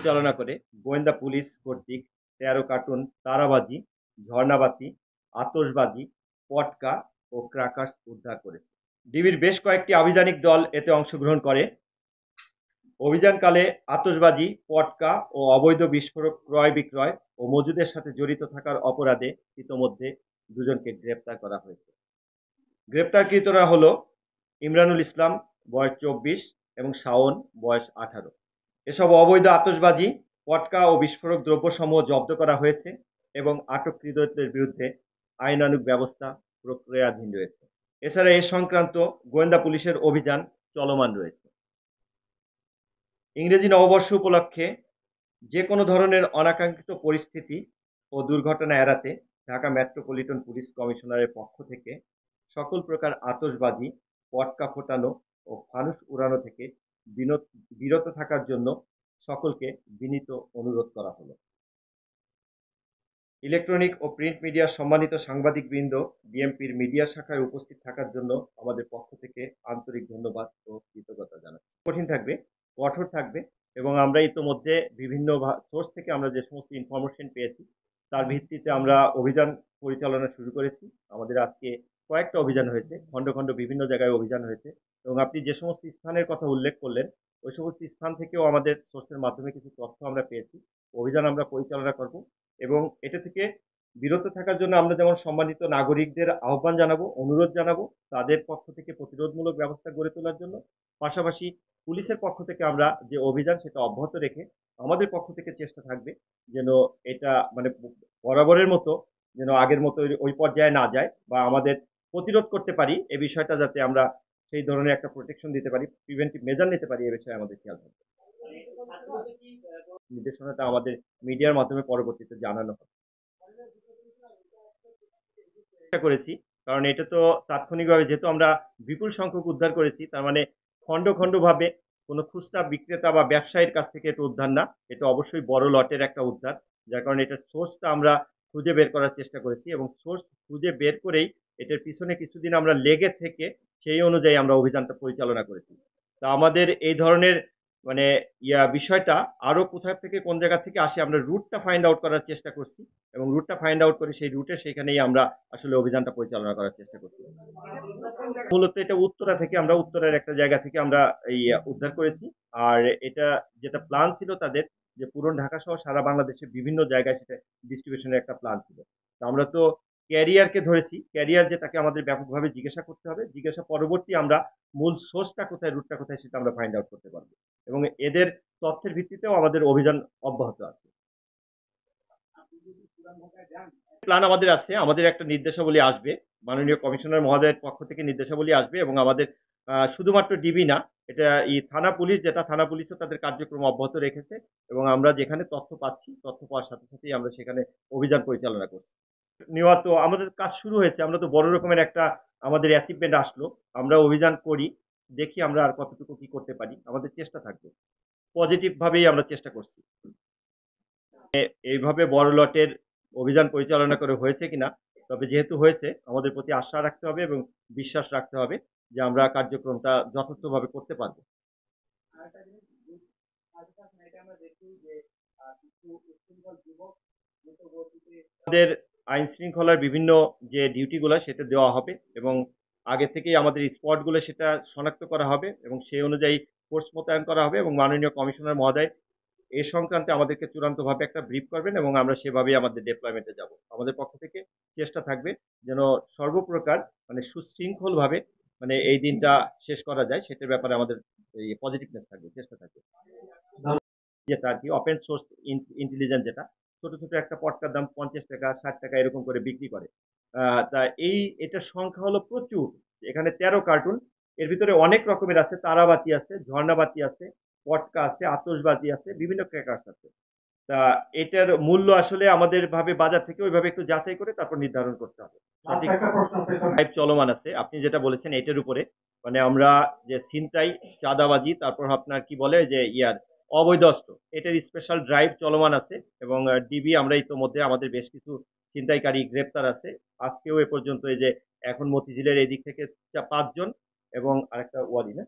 পরিচালনা করে গোয়েন্দা পুলিশ কর্তৃক 13 কার্টুন তারাবাজি, ঝর্ণাবাতি, আতশবাজি, পটকা ও ক্র্যাকার্স উদ্ধার করেছে। ডিবির বেশ কয়েকটি আভিযানিক দল এতে অংশগ্রহণ করে। অভিযানকালে আতশবাজি, পটকা ও অবৈধ বিস্ফোরক ক্রয় বিক্রয় ও মজুদের সাথে জড়িত থাকার অপরাধে ইতোমধ্যে দুজনকে গ্রেপ্তার করা হয়েছে। গ্রেপ্তারকৃতরা হলো ইমরানুল ইসলাম বয়স 24 এবং শাওন বয়স 18। এসব অবৈধ আতশবাজি, পটকা ও বিস্ফোরক দ্রব্যসমূহ জব্দ করা হয়েছে এবং আটককৃতদের বিরুদ্ধে আইনানুগ ব্যবস্থা প্রক্রিয়াধীন রয়েছে। এছাড়া এ সংক্রান্ত গোয়েন্দা পুলিশের অভিযান চলমান রয়েছে। ইংরেজি নববর্ষ উপলক্ষে যে কোনো ধরনের অনাকাঙ্ক্ষিত পরিস্থিতি ও দুর্ঘটনা এড়াতে ঢাকা মেট্রোপলিটন পুলিশ কমিশনারের পক্ষ থেকে সকল প্রকার আতশবাজি, পটকা ফোটানো ও ফানুস উড়ানো থেকে বিরত থাকার জন্য সকলকে বিনীত অনুরোধ করা হলো। ইলেকট্রনিক ও প্রিন্ট মিডিয়ার সম্মানিত সাংবাদিকবৃন্দ, ডিএমপির মিডিয়া শাখায় উপস্থিত থাকার জন্য আমাদের পক্ষ থেকে আন্তরিক ধন্যবাদ ও কৃতজ্ঞতা জানাচ্ছি। কঠিন থাকবে, কঠোর থাকবে এবং আমরা ইতোমধ্যে বিভিন্ন সোর্স থেকে আমরা যে সমস্ত ইনফরমেশন পেয়েছি তার ভিত্তিতে আমরা অভিযান পরিচালনা শুরু করেছি। আমাদের আজকে কয়েকটা অভিযান হয়েছে, খণ্ড খণ্ড বিভিন্ন জায়গায় অভিযান হয়েছে এবং আপনি যে সমস্ত স্থানের কথা উল্লেখ করলেন ওই সমস্ত স্থান থেকেও আমাদের সোর্সের মাধ্যমে কিছু তথ্য আমরা পেয়েছি। অভিযান আমরা পরিচালনা করব এবং এটা থেকে বিরত থাকার জন্য আমরা যেমন সম্মানিত নাগরিকদের আহ্বান জানাবো, অনুরোধ জানাবো তাদের পক্ষ থেকে প্রতিরোধমূলক ব্যবস্থা গড়ে তোলার জন্য। পাশাপাশি পুলিশের পক্ষ থেকে আমরা যে অভিযান সেটা অব্যাহত রেখে আমাদের পক্ষ থেকে চেষ্টা থাকবে যেন এটা মানে বরাবরের মতো যেন আগের মতো ওই পর্যায়ে না যায় বা আমাদের প্রতিরোধ করতে পারি এ বিষয়টা যাতে আমরা সেই ধরনের একটা প্রোটেকশন দিতে পারি, প্রিভেন্টিভ মেজার নিতে পারি এ বিষয়ে আমাদের খেয়াল থাকবে। নির্দেশনাটা আমাদের মিডিয়ার মাধ্যমে পরবর্তীতে জানানো হবে। চেষ্টা করেছি কারণ এটা তো তাৎক্ষণিকভাবে যেহেতু আমরা বিপুল সংখ্যক উদ্ধার করেছি তার মানে খণ্ড খণ্ড ভাবে কোনো খুচরা বিক্রেতা বা ব্যবসায়ীর কাছ থেকে এটা উদ্ধার না, এটা অবশ্যই বড় লটের একটা উদ্ধার, যার কারণে এটা সোর্সটা আমরা খুঁজে বের করার চেষ্টা করেছি এবং সোর্স খুঁজে বের করেই এটার পিছনে কিছুদিন আমরা লেগে থেকে সেই অনুযায়ী আমরা অভিযানটা পরিচালনা করেছি। তা আমাদের এই ধরনের মানে বিষয়টা আরো কোথা থেকে কোন জায়গা থেকে আসে আমরা রুটটা ফাইন্ড আউট করার চেষ্টা করছি এবং রুটটা ফাইন্ড আউট করে সেই রুটে সেখানেই আমরা আসলে অভিযানটা পরিচালনা করার চেষ্টা করছি। মূলত এটা উত্তরা থেকে আমরা উত্তরের একটা জায়গা থেকে আমরা এই উদ্ধার করেছি। আর এটা যেটা প্ল্যান ছিল তাদের যে পুরন ঢাকা সহ সারা বাংলাদেশে বিভিন্ন জায়গায় সেটা ডিস্ট্রিবিউশনের একটা প্ল্যান ছিল। তো আমরা তো ক্যারিয়ারকে ধরেছি, ক্যারিয়ার যে তাকে আমাদের ব্যাপকভাবে জিজ্ঞাসা করতে হবে, জিজ্ঞাসা পরবর্তী আমরা মূল সোর্সটা কোথায়, রুটটা কোথায় সেটা আমরা ফাইন্ড আউট করতে পারবো এবং এদের তথ্যের ভিত্তিতেও আমাদের অভিযান অব্যাহত আছে। প্ল্যান আমাদের আছে, আমাদের একটা নির্দেশাবলী আসবে, মাননীয় কমিশনার মহোদয়ের পক্ষ থেকে নির্দেশাবলী আসবে এবং আমাদের শুধুমাত্র ডিবি না, এটা এই থানা পুলিশ, যেটা থানা পুলিশও তাদের কার্যক্রম অব্যাহত রেখেছে এবং আমরা যেখানে তথ্য পাচ্ছি তথ্য পাওয়ার সাথে সাথেই আমরা সেখানে অভিযান পরিচালনা করছি। নেওয়া তো আমাদের কাজ শুরু হয়েছে, আমরা তো বড় রকমের একটা আমাদের অ্যাচিভমেন্ট আসলো, আমরা অভিযান করি, দেখি আমরা আর কতটুকু কি করতে পারি, আমাদের চেষ্টা থাকবে, পজিটিভ ভাবেই আমরা চেষ্টা করছি। এইভাবে বড় লটের অভিযান পরিচালনা করে হয়েছে কিনা, তবে যেহেতু হয়েছে আমাদের প্রতি আশা রাখতে হবে এবং বিশ্বাস রাখতে হবে যে আমরা কার্যক্রমটা যথার্থভাবে করতে পারবো। আমাদের আইন শৃঙ্খলার বিভিন্ন যে ডিউটিগুলো সেটা দেওয়া হবে এবং আগে থেকেই আমাদের স্পটগুলো সেটা শনাক্ত করা হবে এবং সেই অনুযায়ী ফোর্স মোতায়েন করা হবে এবং মাননীয় কমিশনার মহোদয় এ সংক্রান্তে আমাদেরকে চূড়ান্তভাবে একটা ব্রিফ করবেন এবং আমরা সেভাবেই আমাদের ডিপ্লয়মেন্টে যাব। আমাদের পক্ষ থেকে চেষ্টা থাকবে যেন সর্বপ্রকার মানে সুশৃঙ্খলভাবে মানে এই দিনটা শেষ করা যায়, সেটার ব্যাপারে আমাদের এই পজিটিভনেস থাকবে, চেষ্টা থাকবে। যেটা আর কি ওপেন সোর্স ইন্টেলিজেন্স, যেটা ছোট ছোট একটা পটকার দাম 50 টাকা 60 টাকা এরকম করে বিক্রি করে, তা এটার সংখ্যা হলো প্রচুর। এখানে 13 কার্টুন, এর ভিতরে অনেক রকমের আছে, তারাবাতি আছে, ঝর্ণাবাতি আছে, পটকা আছে, আতশবাজি আছে, বিভিন্ন ক্র্যাকার্স আছে। তা এটার মূল্য আসলে আমাদের ভাবে বাজার থেকে ওইভাবে একটু যাচাই করে তারপর নির্ধারণ করতে হবে। সঠিক চলমান আছে আপনি যেটা বলেছেন এটার উপরে, মানে আমরা যে ছিনতাই, চাঁদাবাজি, তারপর আপনার কি বলে যে অবৈধ অস্ত্র, এটার স্পেশাল ড্রাইভ চলমান আছে এবং ডিবি আমরা ইতোমধ্যে আমাদের বেশ কিছু ছিনতাইকারী গ্রেপ্তার আছে। আজকেও এ পর্যন্ত এই যে এখন মতিঝিলের এদিক থেকে 5 জন এবং আরেকটা ওয়ারি না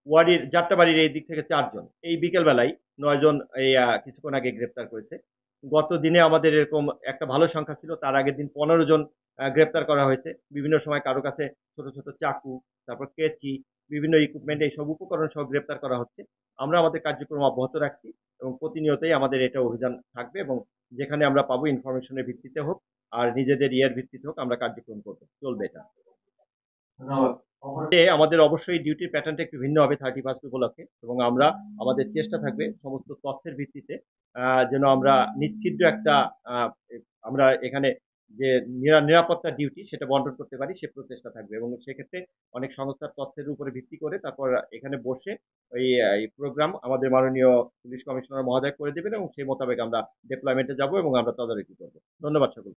ওয়ারির যাত্রাবাড়ির এই দিক থেকে 4 জন, এই বিকেল বেলায় 9 জন এই কিছুক্ষণ আগে গ্রেপ্তার করেছে। গত দিনে আমাদের এরকম একটা ভালো সংখ্যা ছিল, তার আগের দিন 15 জন গ্রেপ্তার করা হয়েছে। বিভিন্ন সময় কারো কাছে ছোট ছোট চাকু, তারপর কেচি, বিভিন্ন ইকুইপমেন্ট, এইসব উপকরণ সহ গ্রেপ্তার করা হচ্ছে। আমরা আমাদের কার্যক্রম অব্যাহত রাখছি এবং প্রতিনিয়তই আমাদের এটা অভিযান থাকবে, এবং যেখানে আমরা পাবো ইনফরমেশনের ভিত্তিতে হোক আর নিজেদের ইয়ের ভিত্তিতে হোক আমরা কার্যক্রম করবো, চলবে এটা। আমাদের অবশ্যই ডিউটির প্যাটার্নটা একটু ভিন্ন হবে 31 উপলক্ষে, এবং আমরা আমাদের চেষ্টা থাকবে সমস্ত তথ্যের ভিত্তিতে যেন আমরা নিশ্চিদ্র একটা আহ, আমরা এখানে যে নিরাপত্তা ডিউটি সেটা বন্টন করতে পারি, সে প্রচেষ্টা থাকবে। এবং সেক্ষেত্রে অনেক সংস্থার তথ্যের উপরে ভিত্তি করে তারপর এখানে বসে এই প্রোগ্রাম আমাদের মাননীয় পুলিশ কমিশনার মহোদয় করে দেবেন, এবং সেই মোতাবেক আমরা ডিপ্লয়মেন্টে যাব এবং আমরা তদারকি করবো। ধন্যবাদ সকল।